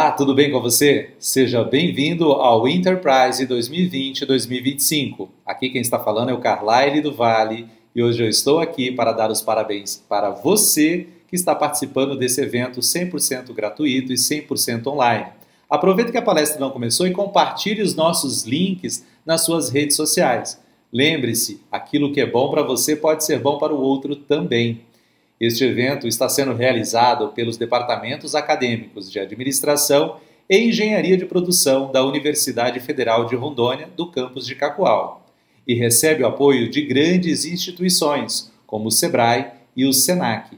Olá, tudo bem com você? Seja bem-vindo ao Enterprise 2020-2025. Aqui quem está falando é o Carlyle do Vale e hoje eu estou aqui para dar os parabéns para você que está participando desse evento 100% gratuito e 100% online. Aproveite que a palestra não começou e compartilhe os nossos links nas suas redes sociais. Lembre-se, aquilo que é bom para você pode ser bom para o outro também. Este evento está sendo realizado pelos departamentos acadêmicos de Administração e Engenharia de Produção da Universidade Federal de Rondônia, do campus de Cacoal, e recebe o apoio de grandes instituições, como o SEBRAE e o SENAC.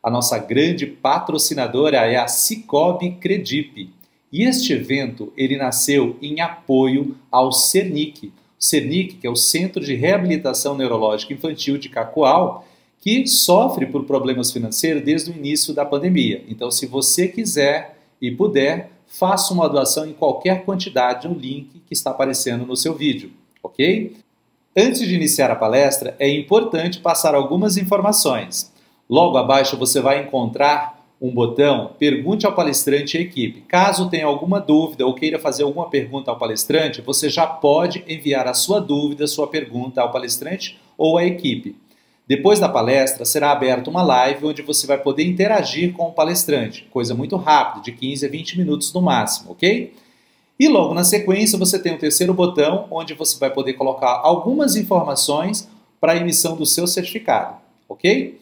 A nossa grande patrocinadora é a Cicobi Credip, e este evento ele nasceu em apoio ao CERNIC. O CERNIC, que é o Centro de Reabilitação Neurológica Infantil de Cacoal, que sofre por problemas financeiros desde o início da pandemia. Então, se você quiser e puder, faça uma doação em qualquer quantidade no link que está aparecendo no seu vídeo, ok? Antes de iniciar a palestra, é importante passar algumas informações. Logo abaixo você vai encontrar um botão Pergunte ao palestrante e à equipe. Caso tenha alguma dúvida ou queira fazer alguma pergunta ao palestrante, você já pode enviar a sua dúvida, sua pergunta ao palestrante ou à equipe. Depois da palestra, será aberta uma live onde você vai poder interagir com o palestrante, coisa muito rápida, de 15 a 20 minutos no máximo, ok? E logo na sequência você tem o terceiro botão, onde você vai poder colocar algumas informações para a emissão do seu certificado, ok?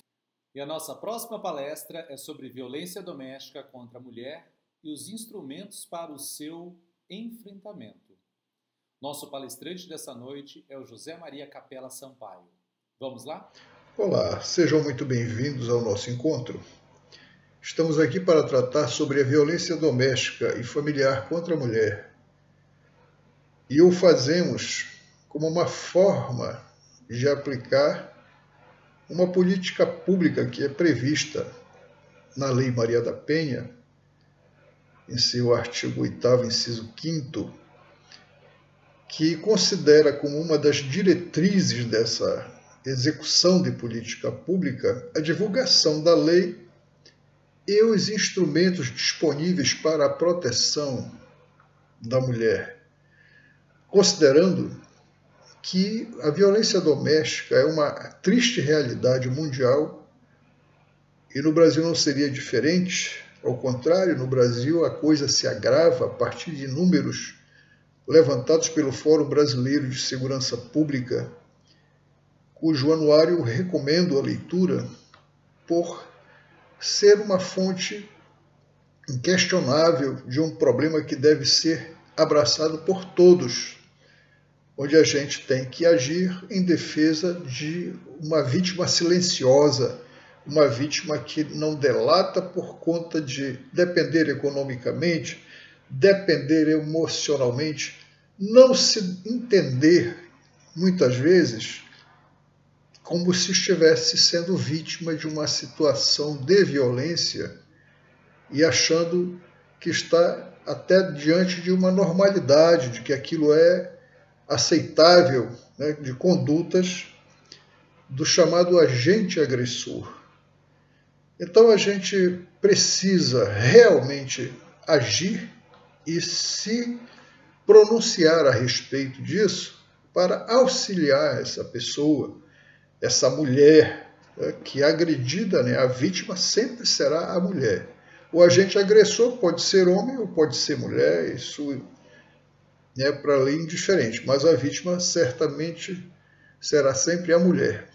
E a nossa próxima palestra é sobre violência doméstica contra a mulher e os instrumentos para o seu enfrentamento. Nosso palestrante dessa noite é o José Maria Capella Sampaio. Vamos lá? Olá, sejam muito bem-vindos ao nosso encontro. Estamos aqui para tratar sobre a violência doméstica e familiar contra a mulher. E o fazemos como uma forma de aplicar uma política pública que é prevista na Lei Maria da Penha, em seu artigo 8º, inciso 5º, que considera como uma das diretrizes dessa execução de política pública a divulgação da lei e os instrumentos disponíveis para a proteção da mulher, considerando que a violência doméstica é uma triste realidade mundial e no Brasil não seria diferente. Ao contrário, no Brasil a coisa se agrava a partir de números levantados pelo Fórum Brasileiro de Segurança Pública, cujo anuário recomendo a leitura por ser uma fonte inquestionável de um problema que deve ser abraçado por todos, onde a gente tem que agir em defesa de uma vítima silenciosa, uma vítima que não delata por conta de depender economicamente, depender emocionalmente, não se entender, muitas vezes, como se estivesse sendo vítima de uma situação de violência e achando que está até diante de uma normalidade, de que aquilo é aceitável, né, de condutas do chamado agente agressor. Então a gente precisa realmente agir e se pronunciar a respeito disso para auxiliar essa pessoa, essa mulher que é agredida, né? A vítima sempre será a mulher. O agente agressor pode ser homem ou pode ser mulher, isso é para lei indiferente, mas a vítima certamente será sempre a mulher.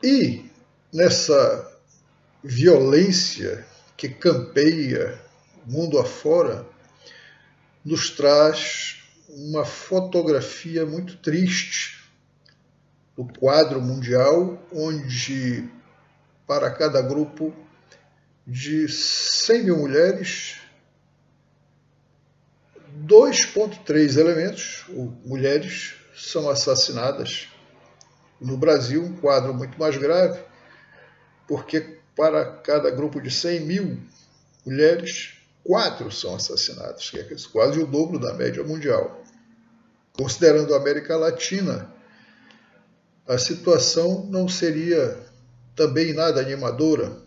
E nessa violência que campeia mundo afora, nos traz uma fotografia muito triste do quadro mundial, onde para cada grupo de 100 mil mulheres, 2,3 elementos, ou mulheres, são assassinadas. No Brasil, um quadro muito mais grave, porque para cada grupo de 100 mil mulheres, 4 são assassinadas, que é quase o dobro da média mundial. Considerando a América Latina, a situação não seria também nada animadora,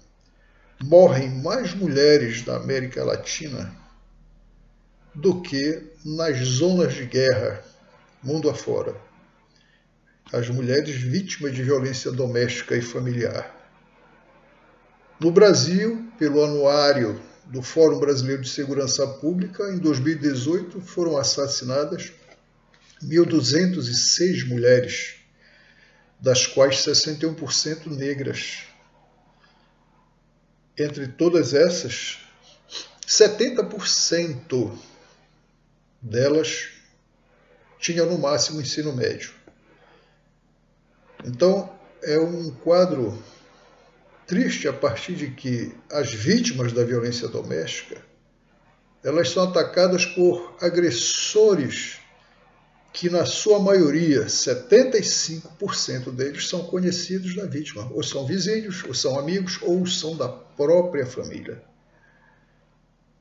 morrem mais mulheres na América Latina do que nas zonas de guerra, mundo afora. As mulheres vítimas de violência doméstica e familiar. No Brasil, pelo anuário do Fórum Brasileiro de Segurança Pública, em 2018 foram assassinadas 1.206 mulheres, das quais 61% negras. Entre todas essas, 70% delas tinham no máximo ensino médio. Então, é um quadro triste a partir de que as vítimas da violência doméstica, elas são atacadas por agressores que, na sua maioria, 75% deles são conhecidos da vítima, ou são vizinhos, ou são amigos, ou são da própria família.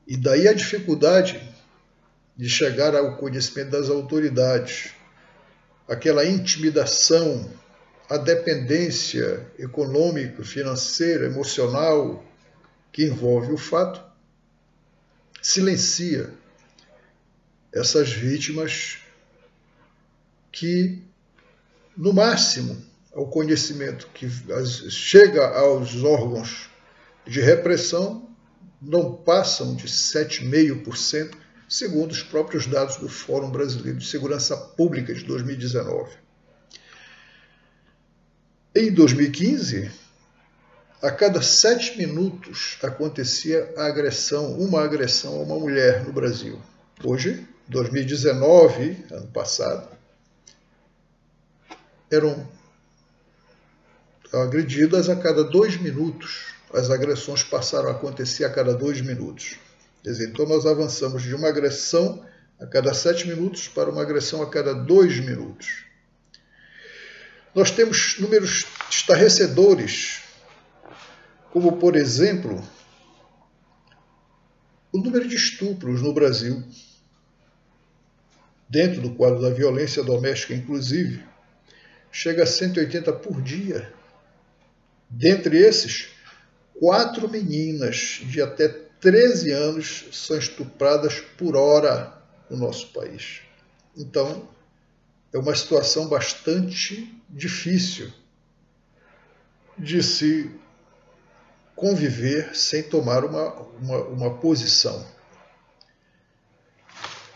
E daí a dificuldade de chegar ao conhecimento das autoridades, aquela intimidação, a dependência econômica, financeira, emocional que envolve o fato, silencia essas vítimas que, no máximo, o conhecimento que chega aos órgãos de repressão não passam de 7,5%, segundo os próprios dados do Fórum Brasileiro de Segurança Pública de 2019. Em 2015, a cada 7 minutos acontecia uma agressão a uma mulher no Brasil. Hoje, 2019, ano passado, eram agredidas a cada 2 minutos. As agressões passaram a acontecer a cada 2 minutos. Quer dizer, então nós avançamos de uma agressão a cada 7 minutos para uma agressão a cada 2 minutos. Nós temos números estarrecedores, como, por exemplo, o número de estupros no Brasil, dentro do quadro da violência doméstica, inclusive, chega a 180 por dia. Dentre esses, 4 meninas de até 13 anos são estupradas por hora no nosso país. Então, é uma situação bastante difícil de se conviver sem tomar uma posição.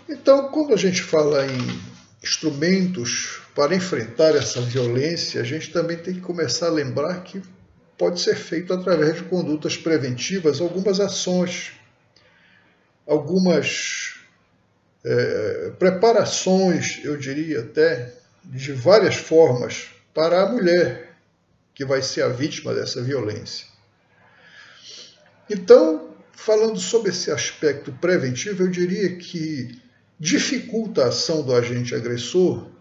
Então, quando a gente fala em instrumentos para enfrentar essa violência, a gente também tem que começar a lembrar que pode ser feito através de condutas preventivas, algumas ações, algumas preparações, eu diria até, de várias formas, para a mulher que vai ser a vítima dessa violência. Então, falando sobre esse aspecto preventivo, eu diria que dificulta a ação do agente agressor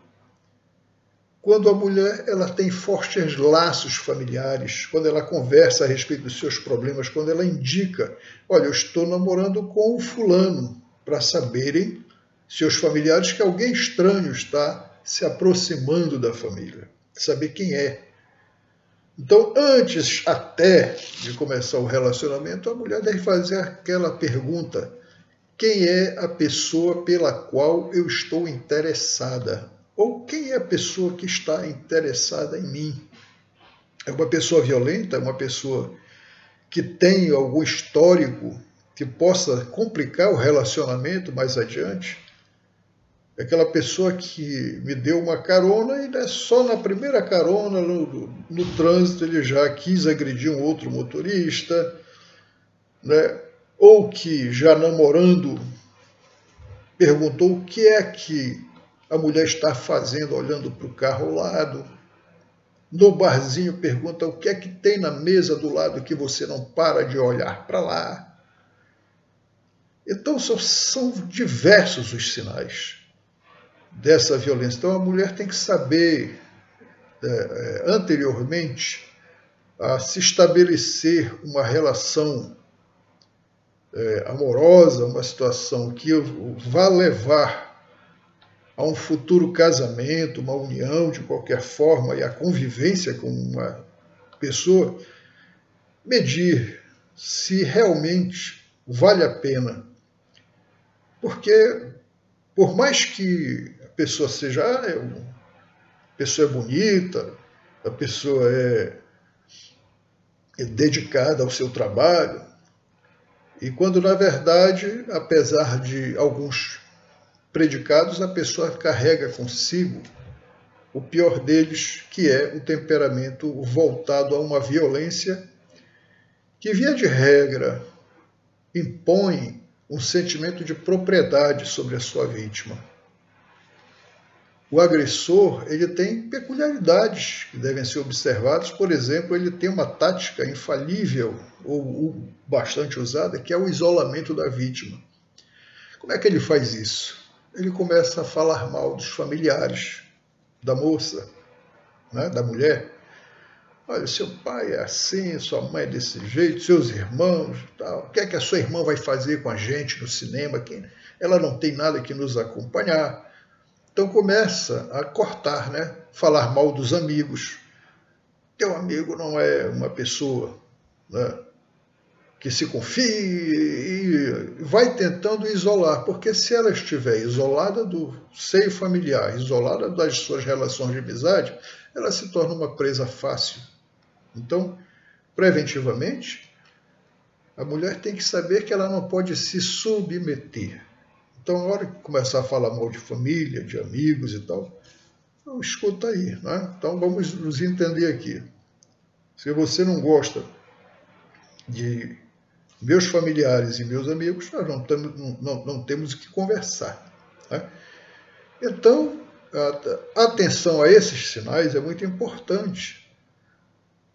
quando a mulher ela tem fortes laços familiares, quando ela conversa a respeito dos seus problemas, quando ela indica, olha, eu estou namorando com o fulano, para saberem seus familiares que alguém estranho está se aproximando da família, saber quem é. Então, antes até de começar o relacionamento, a mulher deve fazer aquela pergunta: quem é a pessoa pela qual eu estou interessada? Ou quem é a pessoa que está interessada em mim? É uma pessoa violenta? É uma pessoa que tem algum histórico que possa complicar o relacionamento mais adiante? É aquela pessoa que me deu uma carona e só na primeira carona, no trânsito, ele já quis agredir um outro motorista, né? Ou que já namorando perguntou o que é que a mulher está fazendo olhando para o carro ao lado. No barzinho pergunta o que é que tem na mesa do lado que você não para de olhar para lá. Então são diversos os sinais dessa violência. Então a mulher tem que saber anteriormente a se estabelecer uma relação amorosa, uma situação que vá levar a um futuro casamento, uma união de qualquer forma e a convivência com uma pessoa, medir se realmente vale a pena. Porque, por mais que a pessoa seja, a pessoa é bonita, a pessoa é dedicada ao seu trabalho, e quando na verdade, apesar de alguns predicados, a pessoa carrega consigo o pior deles, que é o temperamento voltado a uma violência que, via de regra, impõe um sentimento de propriedade sobre a sua vítima. O agressor, ele tem peculiaridades que devem ser observadas. Por exemplo, ele tem uma tática infalível ou bastante usada, que é o isolamento da vítima. Como é que ele faz isso? Ele começa a falar mal dos familiares da moça, né, da mulher. Olha, seu pai é assim, sua mãe é desse jeito, seus irmãos, tal. O que é que a sua irmã vai fazer com a gente no cinema? Ela não tem nada que nos acompanhar. Então começa a cortar, né? Falar mal dos amigos. Teu amigo não é uma pessoa, né, que se confie, e vai tentando isolar, porque se ela estiver isolada do seio familiar, isolada das suas relações de amizade, ela se torna uma presa fácil. Então, preventivamente, a mulher tem que saber que ela não pode se submeter. Então, na hora que começar a falar mal de família, de amigos e tal, então, escuta aí, né? Então, vamos nos entender aqui. Se você não gosta de meus familiares e meus amigos, nós não temos o que conversar, né? Então, a atenção a esses sinais é muito importante,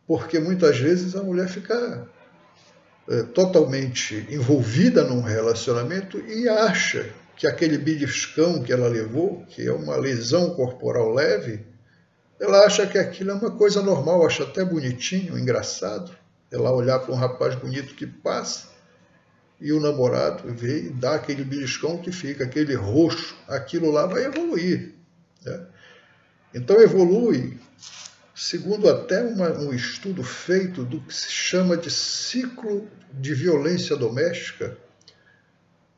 porque muitas vezes a mulher fica totalmente envolvida num relacionamento e acha que aquele beliscão que ela levou, que é uma lesão corporal leve, ela acha que aquilo é uma coisa normal, acha até bonitinho, engraçado. Ela olhar para um rapaz bonito que passa e o namorado vê e dá aquele beliscão que fica, aquele roxo, aquilo lá vai evoluir, né? Então evolui, segundo até um estudo feito do que se chama de ciclo de violência doméstica,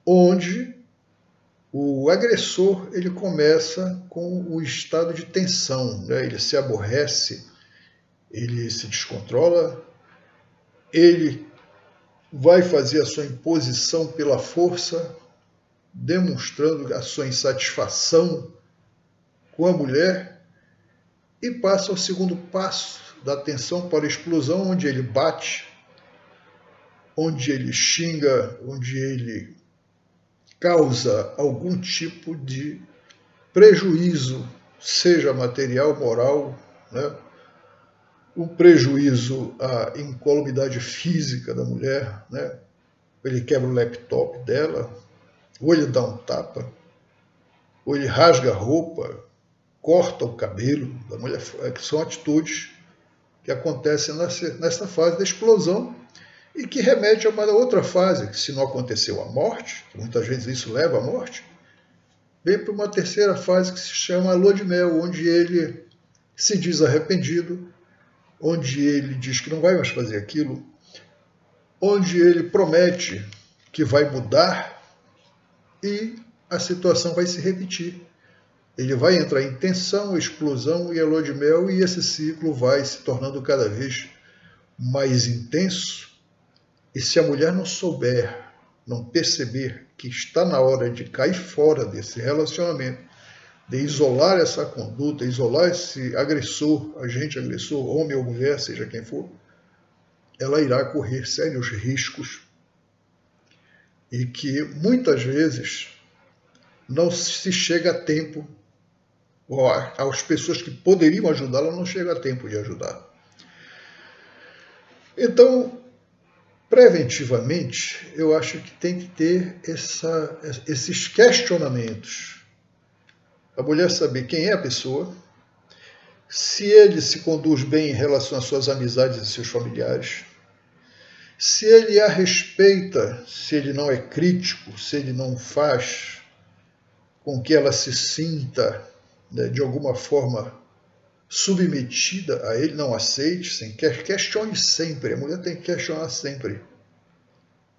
onde o agressor ele começa com o estado de tensão, né? Ele se aborrece, ele se descontrola, ele vai fazer a sua imposição pela força, demonstrando a sua insatisfação com a mulher, e passa ao segundo passo da tensão para a explosão, onde ele bate, onde ele xinga, onde ele causa algum tipo de prejuízo, seja material, moral, né? Um prejuízo à incolumidade física da mulher, né? Ele quebra o laptop dela, ou ele dá um tapa, ou ele rasga a roupa, corta o cabelo da mulher. São atitudes que acontecem nessa fase da explosão e que remete a uma outra fase, que se não aconteceu a morte, que muitas vezes isso leva à morte, vem para uma terceira fase que se chama a lua de mel, onde ele se diz arrependido, onde ele diz que não vai mais fazer aquilo, onde ele promete que vai mudar e a situação vai se repetir. Ele vai entrar em tensão, explosão e a lua de mel, e esse ciclo vai se tornando cada vez mais intenso. E se a mulher não souber, não perceber que está na hora de cair fora desse relacionamento, de isolar essa conduta, isolar esse agressor, agente agressor, homem ou mulher, seja quem for, ela irá correr sérios riscos e que muitas vezes não se chega a tempo, ou as pessoas que poderiam ajudá-la não chega a tempo de ajudar. Então, preventivamente, eu acho que tem que ter esses questionamentos. A mulher saber quem é a pessoa, se ele se conduz bem em relação às suas amizades e seus familiares, se ele a respeita, se ele não é crítico, se ele não faz com que ela se sinta, né, de alguma forma submetida a ele, não aceite, questione sempre, a mulher tem que questionar sempre,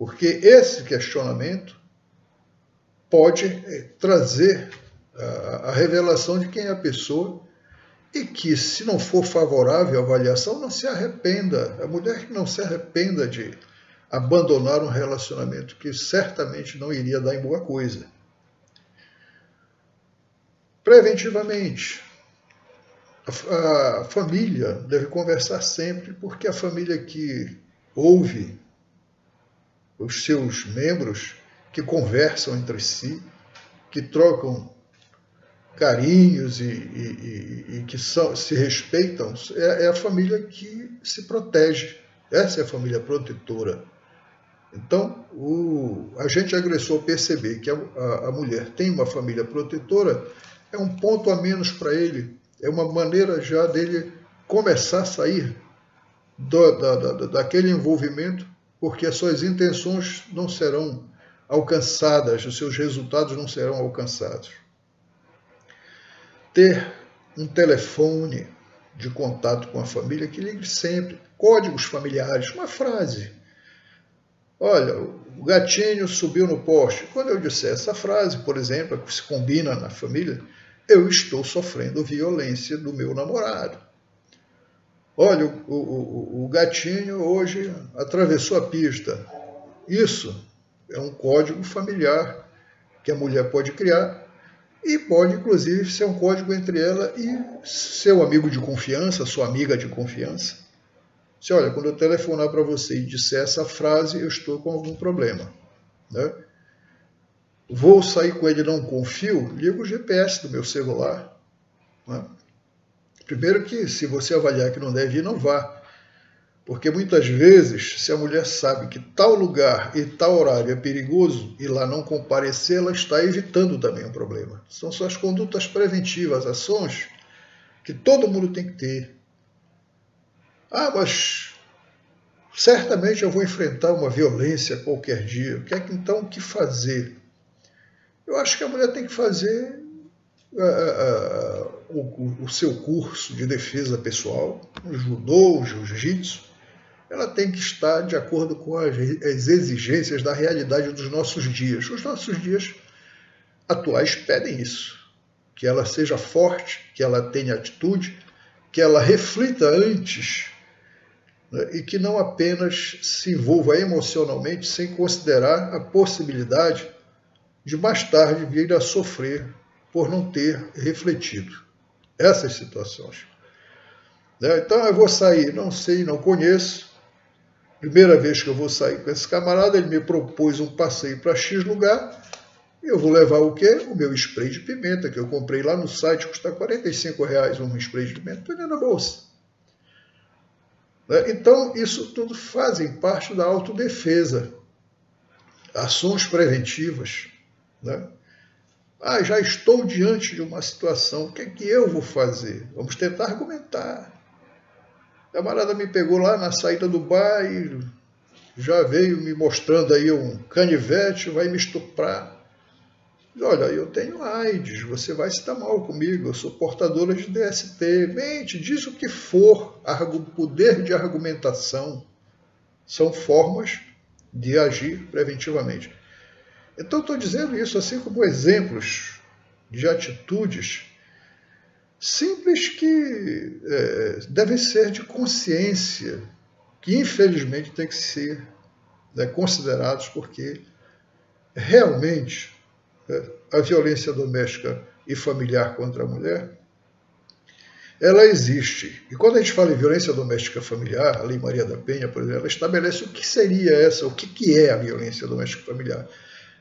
Porque esse questionamento pode trazer a revelação de quem é a pessoa e que, se não for favorável à avaliação, não se arrependa. A mulher que não se arrependa de abandonar um relacionamento que certamente não iria dar em boa coisa. Preventivamente, a família deve conversar sempre, porque a família que ouve os seus membros, que conversam entre si, que trocam carinhos e que se respeitam, é a família que se protege. Essa é a família protetora. Então, o agente agressor perceber que a mulher tem uma família protetora é um ponto a menos para ele, é uma maneira já dele começar a sair daquele envolvimento, porque as suas intenções não serão alcançadas, os seus resultados não serão alcançados. Ter um telefone de contato com a família que ligue sempre, códigos familiares, uma frase. Olha, o gatinho subiu no poste. Quando eu disser essa frase, por exemplo, que se combina na família, eu estou sofrendo violência do meu namorado. Olha, o gatinho hoje atravessou a pista. Isso é um código familiar que a mulher pode criar e pode, inclusive, ser um código entre ela e seu amigo de confiança, sua amiga de confiança. Se, olha, quando eu telefonar para você e disser essa frase, eu estou com algum problema. Né? Vou sair com ele, não confio, ligo o GPS do meu celular. Né? Primeiro que, se você avaliar que não deve ir, não vá. Porque muitas vezes, se a mulher sabe que tal lugar e tal horário é perigoso e lá não comparecer, ela está evitando também um problema. São só as condutas preventivas, ações que todo mundo tem que ter. Ah, mas certamente eu vou enfrentar uma violência qualquer dia. Então, o que fazer? Eu acho que a mulher tem que fazer o seu curso de defesa pessoal, o judô, o jiu-jitsu. Ela tem que estar de acordo com as exigências da realidade dos nossos dias. Os nossos dias atuais pedem isso. Que ela seja forte, que ela tenha atitude, que ela reflita antes, né, e que não apenas se envolva emocionalmente sem considerar a possibilidade de mais tarde vir a sofrer por não ter refletido essas situações. Então eu vou sair, não sei, não conheço. Primeira vez que eu vou sair com esse camarada, ele me propôs um passeio para X lugar, e eu vou levar o quê? O meu spray de pimenta, que eu comprei lá no site, custa R$45 um spray de pimenta, põe na bolsa. Então, isso tudo fazem parte da autodefesa, ações preventivas. Né? Ah, já estou diante de uma situação, o que é que eu vou fazer? Vamos tentar argumentar. A camarada me pegou lá na saída do bar e já veio me mostrando aí um canivete, vai me estuprar. Olha, eu tenho AIDS, você vai se dar mal comigo, eu sou portadora de DST. Mente, diz o que for, poder de argumentação são formas de agir preventivamente. Então, estou dizendo isso assim como exemplos de atitudes simples que devem ser de consciência, que infelizmente têm que ser considerados, porque realmente a violência doméstica e familiar contra a mulher, ela existe. E quando a gente fala em violência doméstica familiar, a Lei Maria da Penha, por exemplo, ela estabelece o que seria essa, o que é a violência doméstica familiar.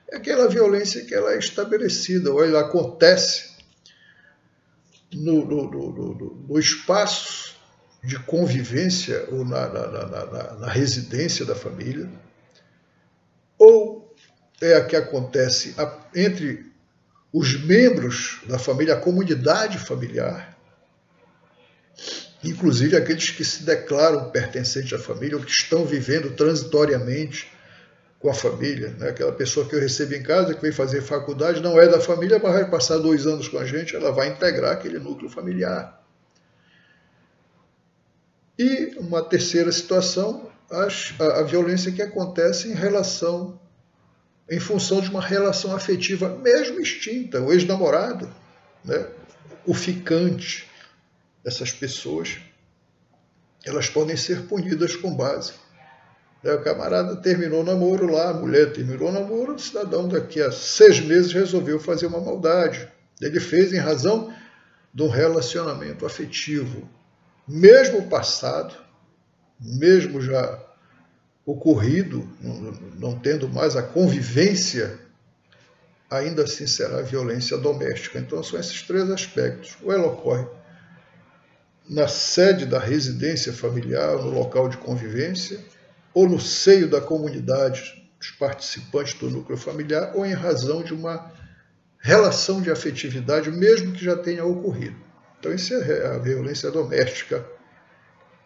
É aquela violência que ela é estabelecida, ou ela acontece no espaço de convivência ou na residência da família, ou é a que acontece entre os membros da família, a comunidade familiar, inclusive aqueles que se declaram pertencentes à família ou que estão vivendo transitoriamente com a família, né? Aquela pessoa que eu recebo em casa, que vem fazer faculdade, não é da família, mas vai passar 2 anos com a gente, ela vai integrar aquele núcleo familiar. E uma terceira situação, a violência que acontece em função de uma relação afetiva, mesmo extinta, o ex-namorado, né? O ficante. Essas pessoas, elas podem ser punidas com base. O camarada terminou o namoro lá, a mulher terminou o namoro, o cidadão daqui a 6 meses resolveu fazer uma maldade. Ele fez em razão de um relacionamento afetivo, mesmo passado, mesmo já ocorrido, não tendo mais a convivência, ainda assim será violência doméstica. Então são esses 3 aspectos. Ou ela ocorre na sede da residência familiar, no local de convivência, ou no seio da comunidade, dos participantes do núcleo familiar, ou em razão de uma relação de afetividade, mesmo que já tenha ocorrido. Então isso é a violência doméstica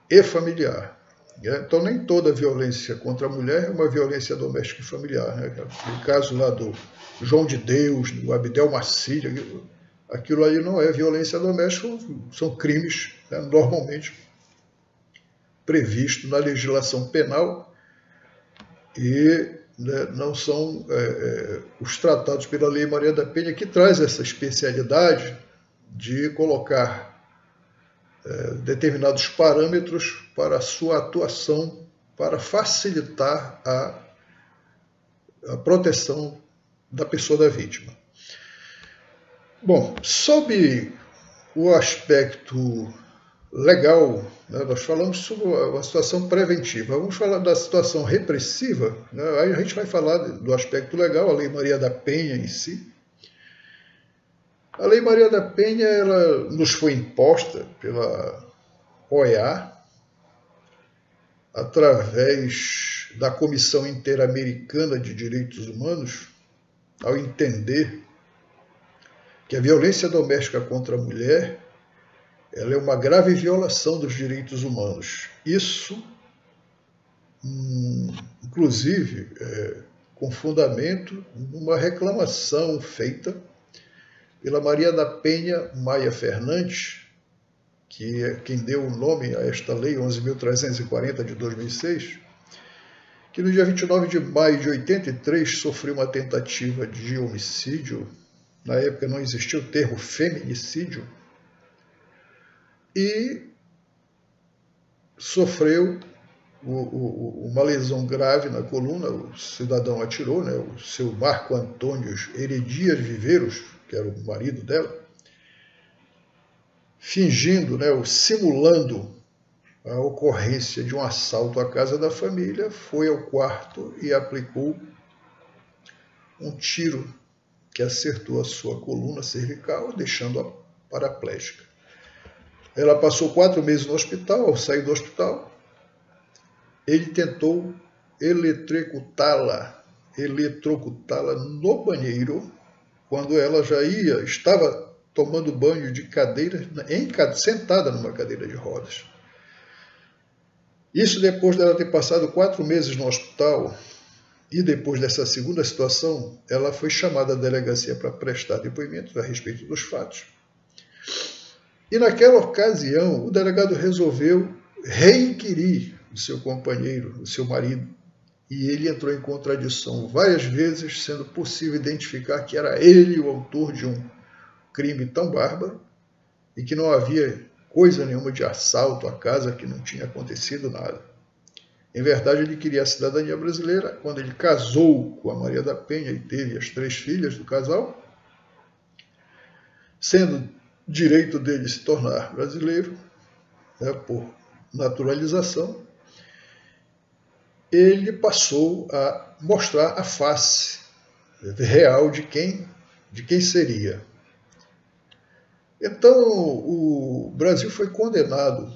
e familiar. Então nem toda violência contra a mulher é uma violência doméstica e familiar. O caso lá do João de Deus, do Abdel Macília, aquilo aí não é violência doméstica, são crimes, né, normalmente previstos na legislação penal e, né, não são os tratados pela Lei Maria da Penha, que traz essa especialidade de colocar determinados parâmetros para a sua atuação, para facilitar a proteção da pessoa da vítima. Bom, sob o aspecto legal, né, nós falamos sobre a situação preventiva. Vamos falar da situação repressiva, né, aí a gente vai falar do aspecto legal, a Lei Maria da Penha em si. A Lei Maria da Penha, ela nos foi imposta pela OEA através da Comissão Interamericana de Direitos Humanos, ao entender que a violência doméstica contra a mulher ela é uma grave violação dos direitos humanos. Isso, inclusive, com fundamento numa reclamação feita pela Maria da Penha Maia Fernandes, que é quem deu o nome a esta lei, 11.340 de 2006, que no dia 29 de maio de 83 sofreu uma tentativa de homicídio. Na época não existia o termo feminicídio, e sofreu uma lesão grave na coluna. O cidadão atirou, né, o seu Marco Antônio Heredias Viveiros, que era o marido dela, fingindo, né, ou simulando a ocorrência de um assalto à casa da família, foi ao quarto e aplicou um tiro que acertou a sua coluna cervical, deixando-a paraplégica. Ela passou 4 meses no hospital. Ao sair do hospital, ele tentou eletrocutá-la no banheiro, quando ela já estava tomando banho de cadeira, sentada numa cadeira de rodas. Isso depois dela ter passado 4 meses no hospital, e depois dessa segunda situação, ela foi chamada à delegacia para prestar depoimento a respeito dos fatos. E naquela ocasião, o delegado resolveu reinquirir o seu companheiro, o seu marido, e ele entrou em contradição várias vezes, sendo possível identificar que era ele o autor de um crime tão bárbaro e que não havia coisa nenhuma de assalto à casa, que não tinha acontecido nada. Em verdade, ele queria a cidadania brasileira. Quando ele casou com a Maria da Penha e teve as 3 filhas do casal, sendo direito dele se tornar brasileiro, né, por naturalização, ele passou a mostrar a face real de quem seria. Então, o Brasil foi condenado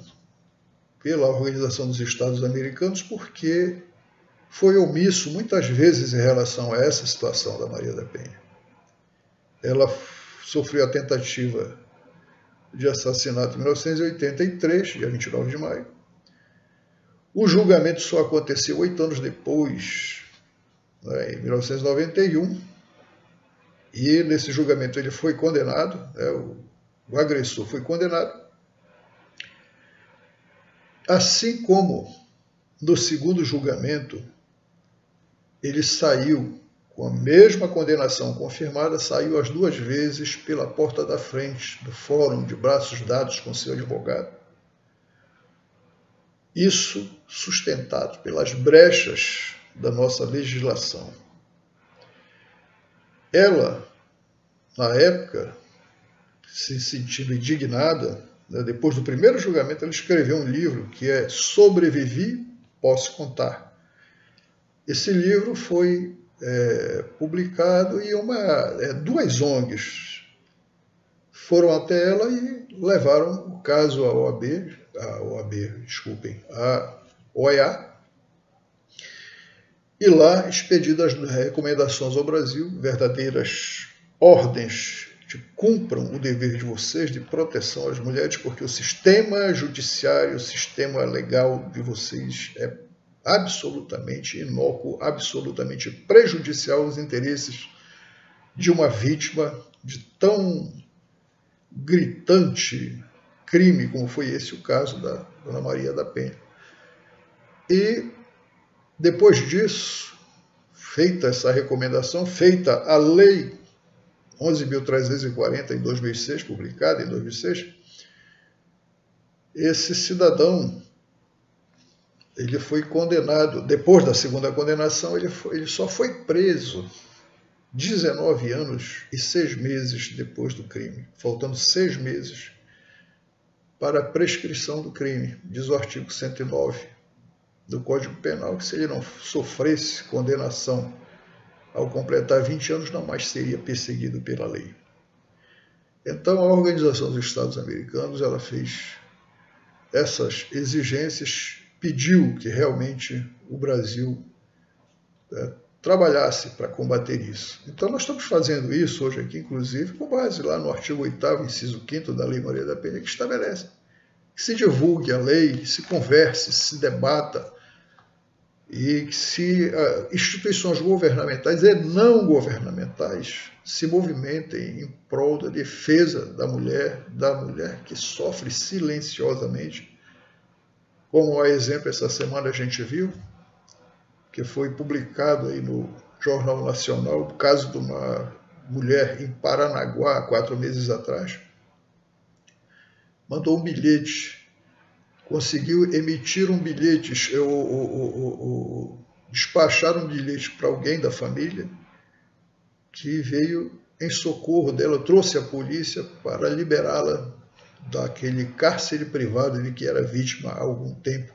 pela Organização dos Estados Americanos porque foi omisso muitas vezes em relação a essa situação da Maria da Penha. Ela sofreu a tentativa de assassinato em 1983, dia 29 de maio. O julgamento só aconteceu 8 anos depois, né, em 1991, e nesse julgamento ele foi condenado, né, o agressor foi condenado, assim como no segundo julgamento, ele saiu com a mesma condenação confirmada, saiu as 2 vezes pela porta da frente do fórum, de braços dados com seu advogado. Isso sustentado pelas brechas da nossa legislação. Ela, na época, se sentindo indignada, né, depois do primeiro julgamento, ela escreveu um livro que é Sobrevivi, Posso Contar. Esse livro foi publicado e 2 ONGs foram até ela e levaram o caso à OEA, e lá expedidas recomendações ao Brasil, verdadeiras ordens de cumpram o dever de vocês de proteção às mulheres, porque o sistema judiciário, o sistema legal de vocês é absolutamente inócuo, absolutamente prejudicial aos interesses de uma vítima de tão gritante crime como foi esse o caso da Dona Maria da Penha. E depois disso, feita essa recomendação, feita a Lei 11.340 em 2006, publicada em 2006, esse cidadão, ele foi condenado, depois da segunda condenação, ele só foi preso 19 anos e 6 meses depois do crime, faltando 6 meses para a prescrição do crime, diz o artigo 109 do Código Penal, que se ele não sofresse condenação ao completar 20 anos, não mais seria perseguido pela lei. Então, a Organização dos Estados Americanos, ela fez essas exigências, pediu que realmente o Brasil trabalhasse para combater isso. Então, nós estamos fazendo isso hoje aqui, inclusive, com base lá no artigo 8º, inciso 5º da Lei Maria da Penha, que estabelece que se divulgue a lei, se converse, se debata, e que se instituições governamentais e não governamentais se movimentem em prol da defesa da mulher que sofre silenciosamente, como a exemplo essa semana a gente viu, que foi publicado aí no Jornal Nacional, o caso de uma mulher em Paranaguá, há 4 meses atrás, mandou um bilhete, conseguiu emitir um bilhete, despachar um bilhete para alguém da família que veio em socorro dela, trouxe a polícia para liberá-la daquele cárcere privado de que era vítima há algum tempo.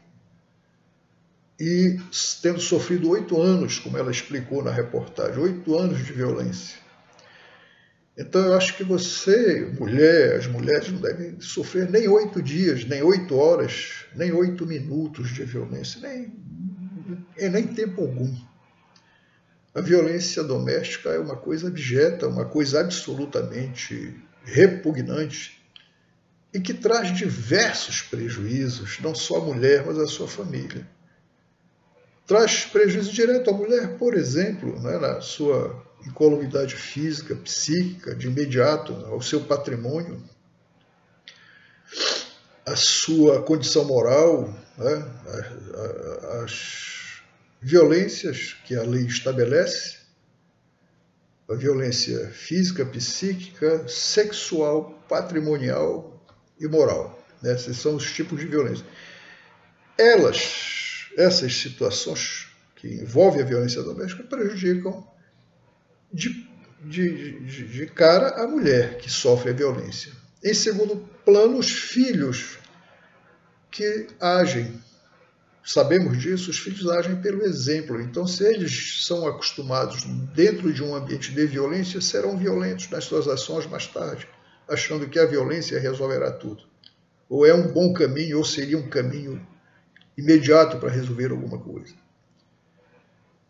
E tendo sofrido 8 anos, como ela explicou na reportagem, 8 anos de violência. Então eu acho que você, mulher, as mulheres não devem sofrer nem 8 dias, nem 8 horas, nem 8 minutos de violência, nem tempo algum. A violência doméstica é uma coisa abjeta, uma coisa absolutamente repugnante e que traz diversos prejuízos, não só à mulher, mas à sua família. Traz prejuízo direto à mulher, por exemplo, né, na sua incolumidade física, psíquica, de imediato, ao seu patrimônio, a sua condição moral, né, as violências que a lei estabelece, a violência física, psíquica, sexual, patrimonial e moral. Né? Esses são os tipos de violência. Essas situações que envolvem a violência doméstica prejudicam de cara a mulher que sofre a violência. Em segundo plano, os filhos que agem. Sabemos disso, os filhos agem pelo exemplo. Então, se eles são acostumados dentro de um ambiente de violência, serão violentos nas suas ações mais tarde, achando que a violência resolverá tudo. Ou é um bom caminho, ou seria um caminho imediato para resolver alguma coisa.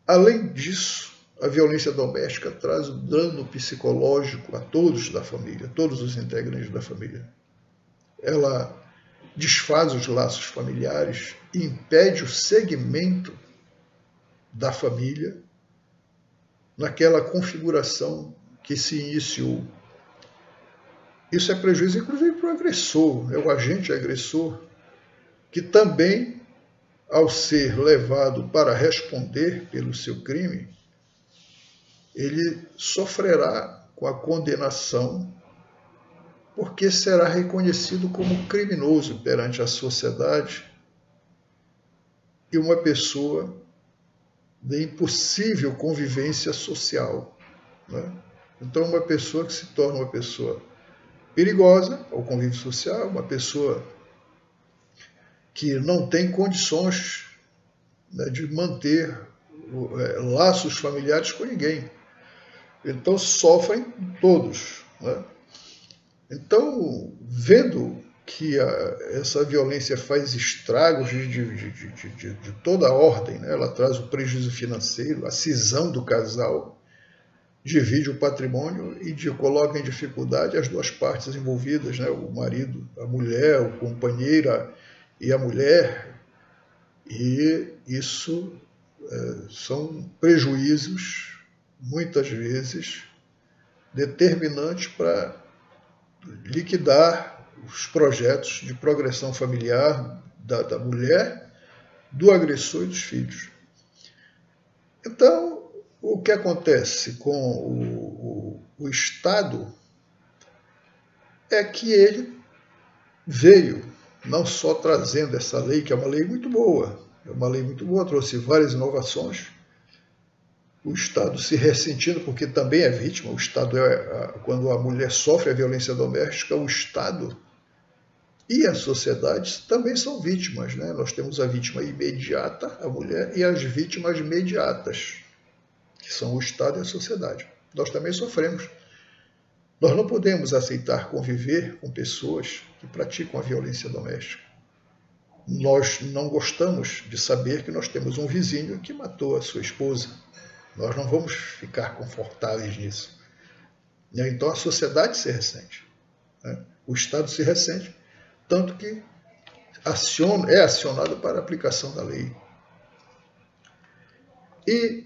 Além disso, a violência doméstica traz um dano psicológico a todos da família, todos os integrantes da família. Ela desfaz os laços familiares e impede o segmento da família naquela configuração que se iniciou. Isso é prejuízo, inclusive, para o agressor, o agente agressor, que também ao ser levado para responder pelo seu crime, ele sofrerá com a condenação, porque será reconhecido como criminoso perante a sociedade e uma pessoa de impossível convivência social, né? Então, uma pessoa que se torna uma pessoa perigosa ao convívio social, uma pessoa que não tem condições, né, de manter laços familiares com ninguém. Então, sofrem todos, né? Então, vendo que essa violência faz estragos de toda a ordem, né? Ela traz o prejuízo financeiro, a cisão do casal, divide o patrimônio e coloca em dificuldade as duas partes envolvidas, né? O marido, a mulher, o companheiro e a mulher, e isso são prejuízos, muitas vezes, determinantes para liquidar os projetos de progressão familiar da mulher, do agressor e dos filhos. Então, o que acontece com o Estado é que ele veio não só trazendo essa lei, que é uma lei muito boa, trouxe várias inovações, o Estado se ressentindo, porque também é vítima. O Estado quando a mulher sofre a violência doméstica, o Estado e a sociedade também são vítimas, né? Nós temos a vítima imediata, a mulher, e as vítimas imediatas, que são o Estado e a sociedade. Nós também sofremos. Nós não podemos aceitar conviver com pessoas que praticam a violência doméstica. Nós não gostamos de saber que nós temos um vizinho que matou a sua esposa. Nós não vamos ficar confortáveis nisso. Então a sociedade se ressente, né? O Estado se ressente, tanto que é acionado para a aplicação da lei. E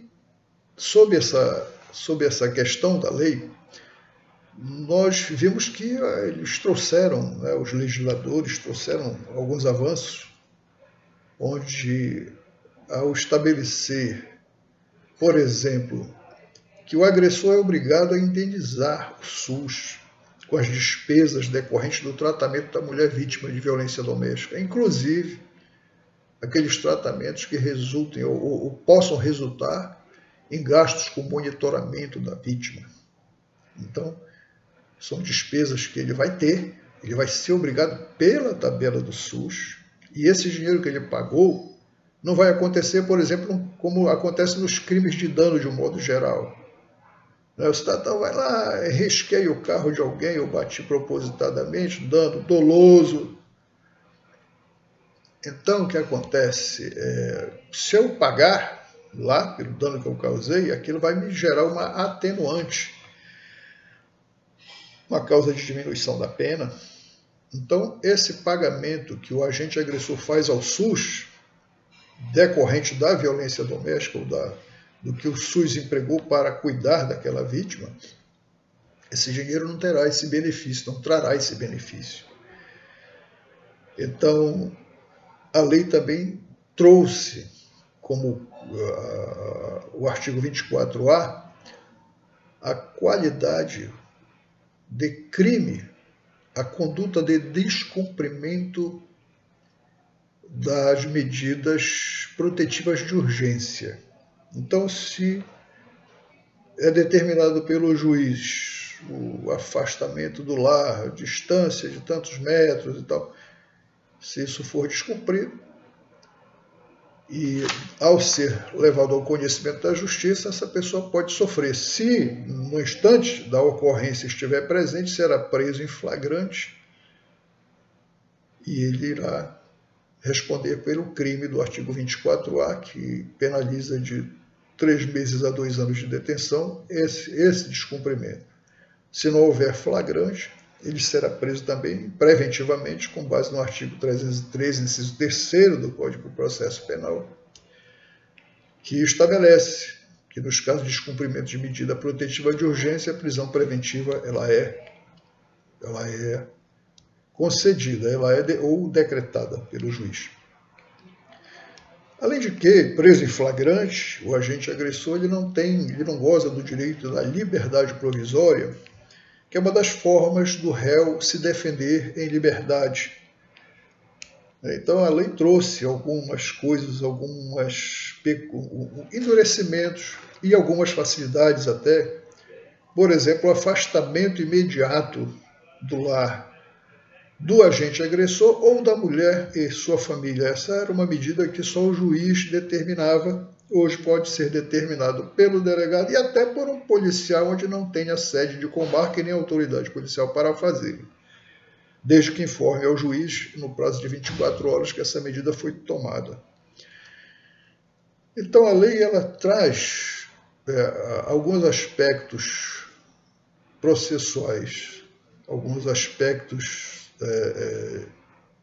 sob essa questão da lei, nós vimos que eles trouxeram, né, os legisladores trouxeram alguns avanços, onde, ao estabelecer, por exemplo, que o agressor é obrigado a indenizar o SUS com as despesas decorrentes do tratamento da mulher vítima de violência doméstica, inclusive aqueles tratamentos que resultem ou possam resultar em gastos com monitoramento da vítima. Então, são despesas que ele vai ter, ele vai ser obrigado pela tabela do SUS, e esse dinheiro que ele pagou não vai acontecer, por exemplo, como acontece nos crimes de dano de um modo geral. O cidadão vai lá, risqueia o carro de alguém ou bate propositadamente, dano doloso. Então, o que acontece? Se eu pagar lá pelo dano que eu causei, aquilo vai me gerar uma atenuante, uma causa de diminuição da pena. Então, esse pagamento que o agente agressor faz ao SUS, decorrente da violência doméstica ou do que o SUS empregou para cuidar daquela vítima, esse dinheiro não terá esse benefício, não trará esse benefício. Então, a lei também trouxe, como o artigo 24A, a qualidade de crime, a conduta de descumprimento das medidas protetivas de urgência. Então, se é determinado pelo juiz o afastamento do lar, a distância de tantos metros e tal, se isso for descumprido, e ao ser levado ao conhecimento da justiça, essa pessoa pode sofrer. Se no instante da ocorrência estiver presente, será preso em flagrante e ele irá responder pelo crime do artigo 24A, que penaliza de 3 meses a 2 anos de detenção esse descumprimento. Se não houver flagrante, ele será preso também preventivamente, com base no artigo 303, inciso 3º do Código de Processo Penal, que estabelece que nos casos de descumprimento de medida protetiva de urgência, a prisão preventiva ela é concedida, ou decretada pelo juiz. Além de que, preso em flagrante, o agente agressor ele não goza do direito da liberdade provisória, que é uma das formas do réu se defender em liberdade. Então a lei trouxe algumas coisas, alguns endurecimentos e algumas facilidades até. Por exemplo, o afastamento imediato do lar do agente agressor ou da mulher e sua família. Essa era uma medida que só o juiz determinava. Hoje pode ser determinado pelo delegado e até por um policial onde não tenha sede de comarca e nem autoridade policial para fazê-lo, desde que informe ao juiz no prazo de 24 horas que essa medida foi tomada. Então a lei ela traz alguns aspectos processuais, alguns aspectos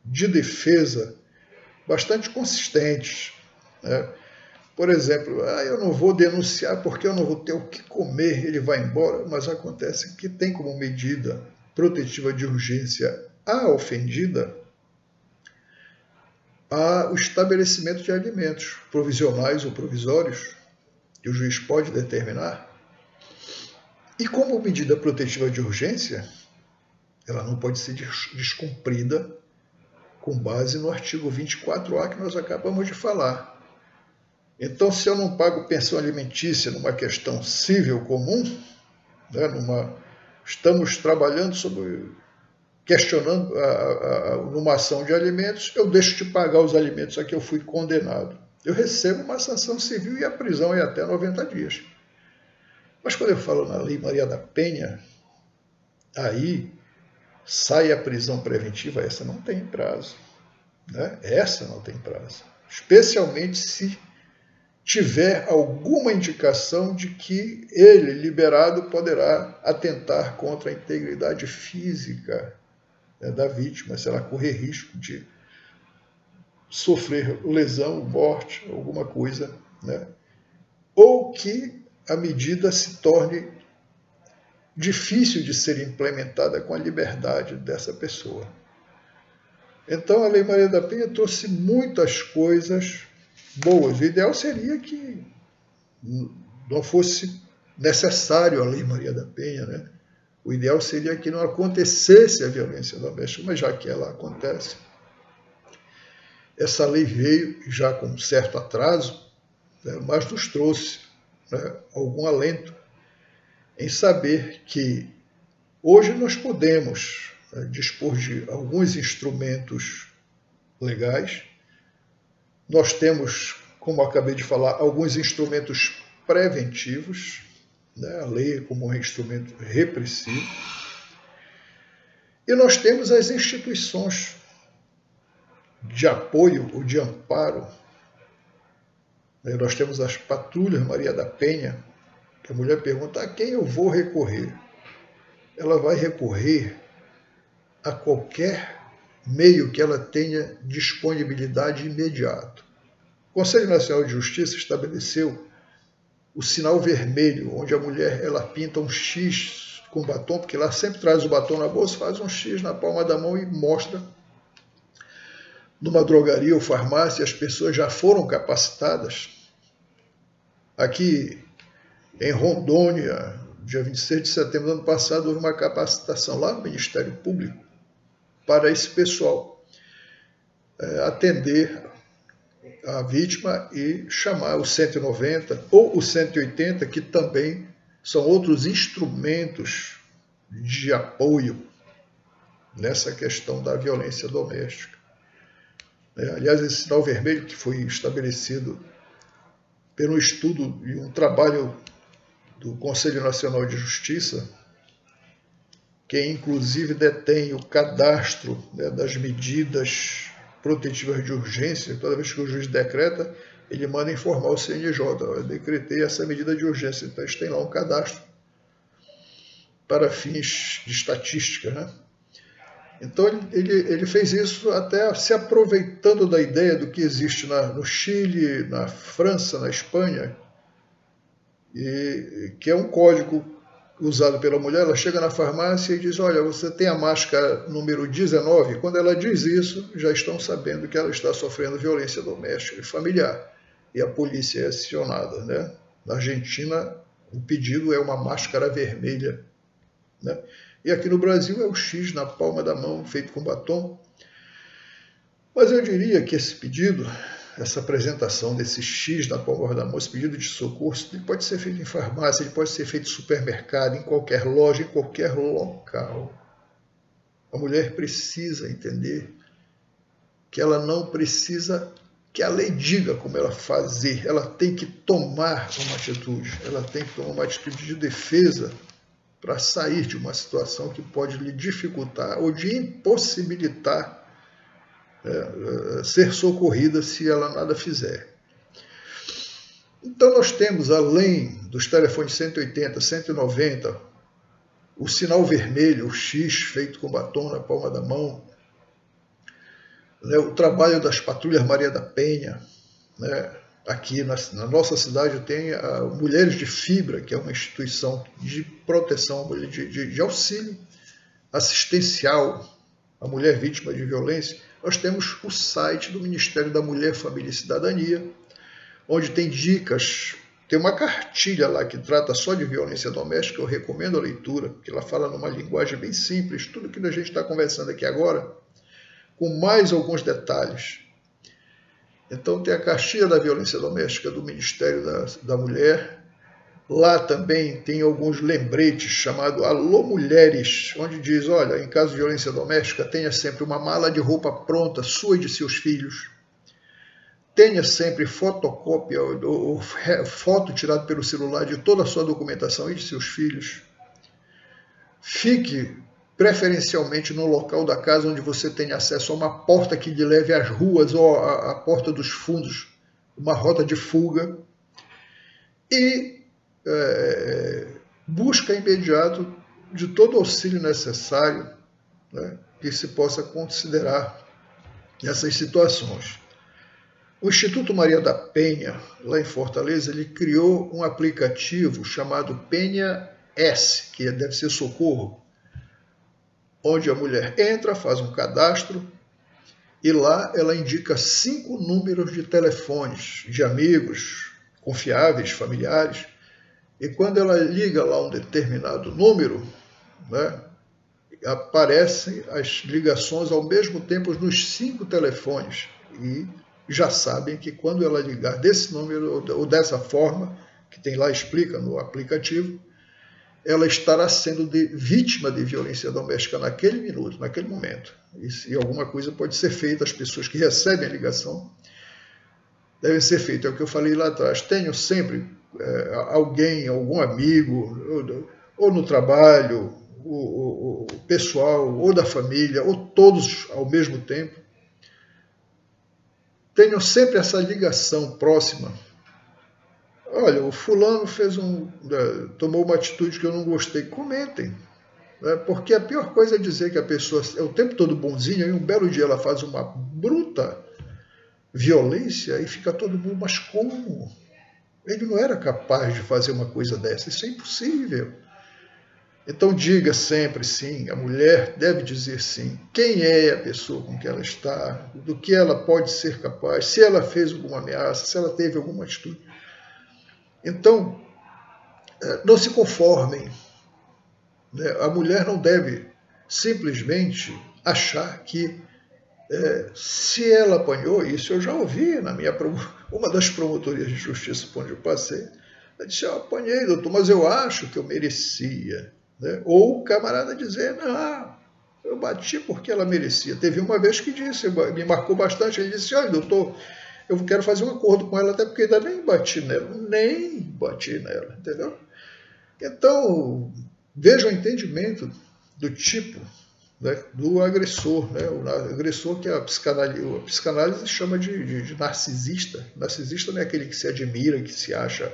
de defesa bastante consistentes, né? Por exemplo, eu não vou denunciar porque eu não vou ter o que comer, ele vai embora, mas acontece que tem como medida protetiva de urgência à ofendida o estabelecimento de alimentos provisionais ou provisórios, que o juiz pode determinar. E como medida protetiva de urgência, ela não pode ser descumprida com base no artigo 24A que nós acabamos de falar. Então, se eu não pago pensão alimentícia numa questão civil comum, né, estamos trabalhando questionando numa ação de alimentos, eu deixo de pagar os alimentos a que eu fui condenado. Eu recebo uma sanção civil e a prisão é até 90 dias. Mas quando eu falo na Lei Maria da Penha, aí sai a prisão preventiva, essa não tem prazo, né? Essa não tem prazo. Especialmente se tiver alguma indicação de que ele, liberado, poderá atentar contra a integridade física, né, da vítima, se ela correr risco de sofrer lesão, morte, alguma coisa, né? Ou que a medida se torne difícil de ser implementada com a liberdade dessa pessoa. Então, a Lei Maria da Penha trouxe muitas coisas boas. O ideal seria que não fosse necessário a Lei Maria da Penha, né? O ideal seria que não acontecesse a violência doméstica, mas já que ela acontece, essa lei veio já com um certo atraso, né, mas nos trouxe, né, algum alento em saber que hoje nós podemos, né, dispor de alguns instrumentos legais. Nós temos, como acabei de falar, alguns instrumentos preventivos, né, a lei como um instrumento repressivo. E nós temos as instituições de apoio ou de amparo. Nós temos as patrulhas Maria da Penha, que a mulher pergunta a quem eu vou recorrer. Ela vai recorrer a qualquer meio que ela tenha disponibilidade imediata. O Conselho Nacional de Justiça estabeleceu o sinal vermelho, onde a mulher ela pinta um X com batom, porque ela sempre traz o batom na bolsa, faz um X na palma da mão e mostra. Numa drogaria ou farmácia, as pessoas já foram capacitadas. Aqui em Rondônia, dia 26 de setembro do ano passado, houve uma capacitação lá no Ministério Público para esse pessoal atender a vítima e chamar o 190 ou o 180, que também são outros instrumentos de apoio nessa questão da violência doméstica. Aliás, esse sinal vermelho que foi estabelecido pelo estudo e um trabalho do Conselho Nacional de Justiça, que inclusive detém o cadastro, né, das medidas protetivas de urgência. Toda vez que o juiz decreta, ele manda informar o CNJ, eu decretei essa medida de urgência. Então, eles têm lá um cadastro para fins de estatística, né? Então, ele fez isso até se aproveitando da ideia do que existe no Chile, na França, na Espanha, e que é um código usado pela mulher, ela chega na farmácia e diz, olha, você tem a máscara número 19? Quando ela diz isso, já estão sabendo que ela está sofrendo violência doméstica e familiar. E a polícia é acionada, né? Na Argentina, o pedido é uma máscara vermelha, né? E aqui no Brasil é o X na palma da mão, feito com batom. Mas eu diria que esse pedido, essa apresentação desse X na palma da mão, esse pedido de socorro, ele pode ser feito em farmácia, ele pode ser feito em supermercado, em qualquer loja, em qualquer local. A mulher precisa entender que ela não precisa que a lei diga como ela fazer, ela tem que tomar uma atitude, ela tem que tomar uma atitude de defesa para sair de uma situação que pode lhe dificultar ou de impossibilitar ser socorrida se ela nada fizer. Então nós temos, além dos telefones 180, 190, o sinal vermelho, o X feito com batom na palma da mão, né, o trabalho das patrulhas Maria da Penha, né, aqui na nossa cidade tem a Mulheres de Fibra, que é uma instituição de proteção, de auxílio assistencial à mulher vítima de violência. Nós temos o site do Ministério da Mulher, Família e Cidadania, onde tem dicas, tem uma cartilha lá que trata só de violência doméstica, eu recomendo a leitura, porque ela fala numa linguagem bem simples, tudo que a gente está conversando aqui agora, com mais alguns detalhes. Então tem a cartilha da violência doméstica do Ministério da Mulher, lá também tem alguns lembretes chamados Alô Mulheres, onde diz, olha, em caso de violência doméstica, tenha sempre uma mala de roupa pronta, sua e de seus filhos. Tenha sempre fotocópia ou foto tirada pelo celular de toda a sua documentação e de seus filhos. Fique preferencialmente no local da casa onde você tem acesso a uma porta que lhe leve às ruas ou à porta dos fundos, uma rota de fuga. E busca imediato de todo auxílio necessário, né, que se possa considerar essas situações. O Instituto Maria da Penha, lá em Fortaleza, ele criou um aplicativo chamado Penha S, que deve ser socorro, onde a mulher entra, faz um cadastro e lá ela indica 5 números de telefones de amigos confiáveis, familiares, e quando ela liga lá um determinado número, né, aparecem as ligações ao mesmo tempo nos 5 telefones e já sabem que quando ela ligar desse número ou dessa forma, que tem lá, explica no aplicativo, ela estará sendo vítima de violência doméstica naquele minuto, naquele momento. E alguma coisa pode ser feita, as pessoas que recebem a ligação devem ser feitas. É o que eu falei lá atrás, tenham sempre alguém, algum amigo, ou no trabalho, o pessoal, ou da família, ou todos ao mesmo tempo. Tenham sempre essa ligação próxima. Olha, o fulano tomou uma atitude que eu não gostei. Comentem, né? Porque a pior coisa é dizer que a pessoa é o tempo todo bonzinha e um belo dia ela faz uma bruta violência e fica todo mundo, mas como? Ele não era capaz de fazer uma coisa dessa, isso é impossível. Então diga sempre sim, a mulher deve dizer sim. Quem é a pessoa com que ela está, do que ela pode ser capaz, se ela fez alguma ameaça, se ela teve alguma atitude. Então, não se conformem. A mulher não deve simplesmente achar que se ela apanhou, isso eu já ouvi na uma das promotorias de justiça onde eu passei, ela disse, eu apanhei, doutor, mas eu acho que eu merecia. Né? Ou o camarada dizer, não, eu bati porque ela merecia. Teve uma vez que disse, me marcou bastante, ele disse, olha, doutor, eu quero fazer um acordo com ela, até porque ainda nem bati nela, entendeu? Então, veja o entendimento do tipo, né, do agressor, né, o agressor que a psicanálise chama de narcisista. Narcisista não é aquele que se admira, que se acha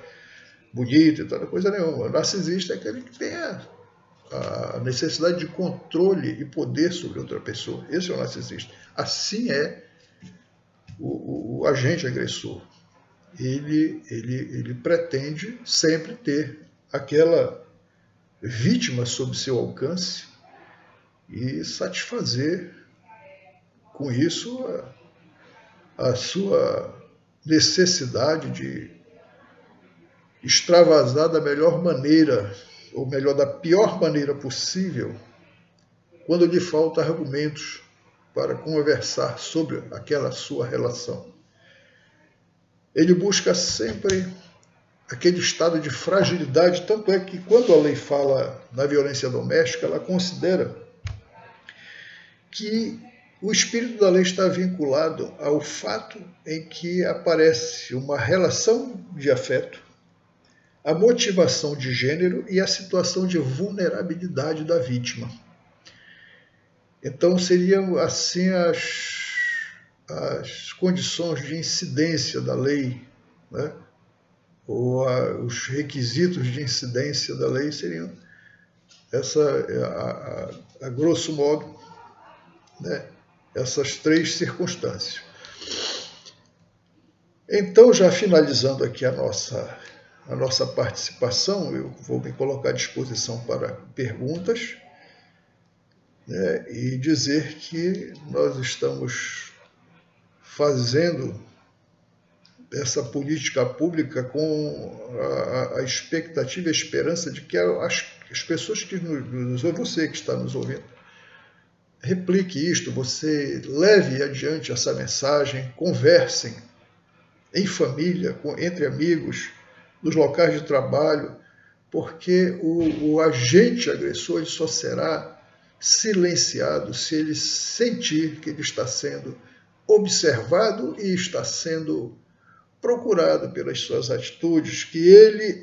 bonito e tal, coisa nenhuma. O narcisista é aquele que tem a necessidade de controle e poder sobre outra pessoa. Esse é o narcisista. Assim é o agente agressor. Ele pretende sempre ter aquela vítima sob seu alcance e satisfazer com isso a sua necessidade de extravasar da melhor maneira, ou melhor, da pior maneira possível, quando lhe faltam argumentos para conversar sobre aquela sua relação. Ele busca sempre aquele estado de fragilidade, tanto é que quando a lei fala na violência doméstica, ela considera que o espírito da lei está vinculado ao fato em que aparece uma relação de afeto, a motivação de gênero e a situação de vulnerabilidade da vítima. Então, seriam assim as condições de incidência da lei, né? Ou os requisitos de incidência da lei seriam a grosso modo, né? Essas três circunstâncias. Então, já finalizando aqui a nossa participação, eu vou me colocar à disposição para perguntas, né, e dizer que nós estamos fazendo essa política pública com a expectativa e a esperança de que as pessoas que nos ouvem, você que está nos ouvindo, replique isto, você leve adiante essa mensagem, conversem em família, entre amigos, nos locais de trabalho, porque o agente agressor ele só será silenciado se ele sentir que ele está sendo observado e está sendo procurado pelas suas atitudes, que ele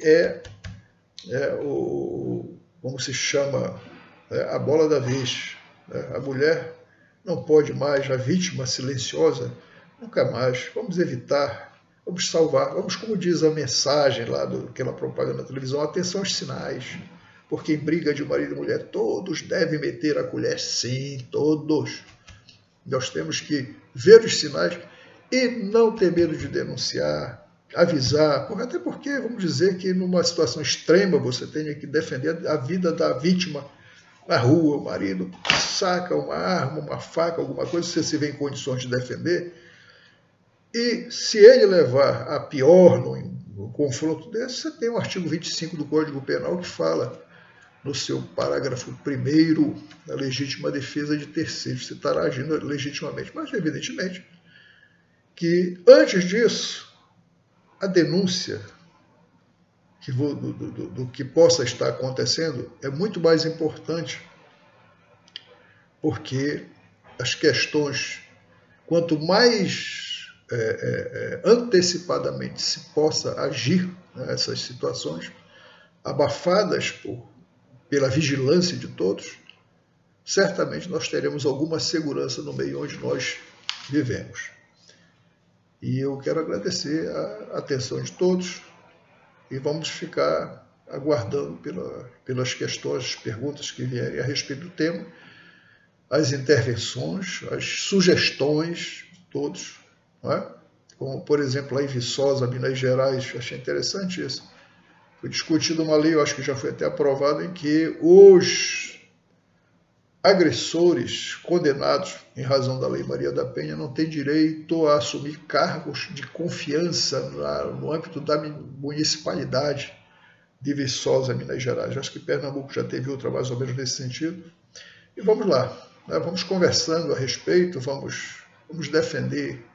como se chama, a bola da vez. A mulher não pode mais, a vítima silenciosa, nunca mais. Vamos evitar, vamos salvar, vamos, como diz a mensagem lá daquela propaganda na televisão, atenção aos sinais, porque em briga de marido e mulher todos devem meter a colher, sim, todos. Nós temos que ver os sinais e não ter medo de denunciar, avisar, até porque, vamos dizer que numa situação extrema você tenha que defender a vida da vítima na rua, o marido saca uma arma, uma faca, alguma coisa, você se vê em condições de defender, e se ele levar a pior no confronto desse, você tem o artigo 25 do Código Penal que fala no seu parágrafo 1º, a legítima defesa de terceiros, você estará agindo legitimamente, mas evidentemente que antes disso, a denúncia do que possa estar acontecendo é muito mais importante, porque as questões, quanto mais antecipadamente se possa agir nessas situações, abafadas pela vigilância de todos, certamente nós teremos alguma segurança no meio onde nós vivemos. E eu quero agradecer a atenção de todos e vamos ficar aguardando pelas questões, perguntas que vierem a respeito do tema, as intervenções, as sugestões de todos, não é? Como, por exemplo, lá em Viçosa, Minas Gerais, achei interessante isso. Foi discutida uma lei, eu acho que já foi até aprovada, em que os agressores condenados em razão da Lei Maria da Penha não têm direito a assumir cargos de confiança no âmbito da municipalidade de Viçosa, Minas Gerais. Acho que Pernambuco já teve outra mais ou menos nesse sentido. E vamos lá, né? Vamos conversando a respeito, vamos defender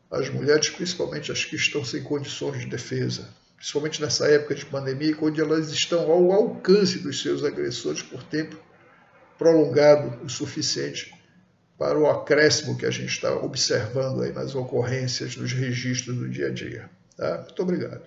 as mulheres, principalmente as que estão sem condições de defesa, principalmente nessa época de pandemia, onde elas estão ao alcance dos seus agressores por tempo prolongado o suficiente para o acréscimo que a gente está observando aí nas ocorrências, nos registros do dia a dia. Tá? Muito obrigado.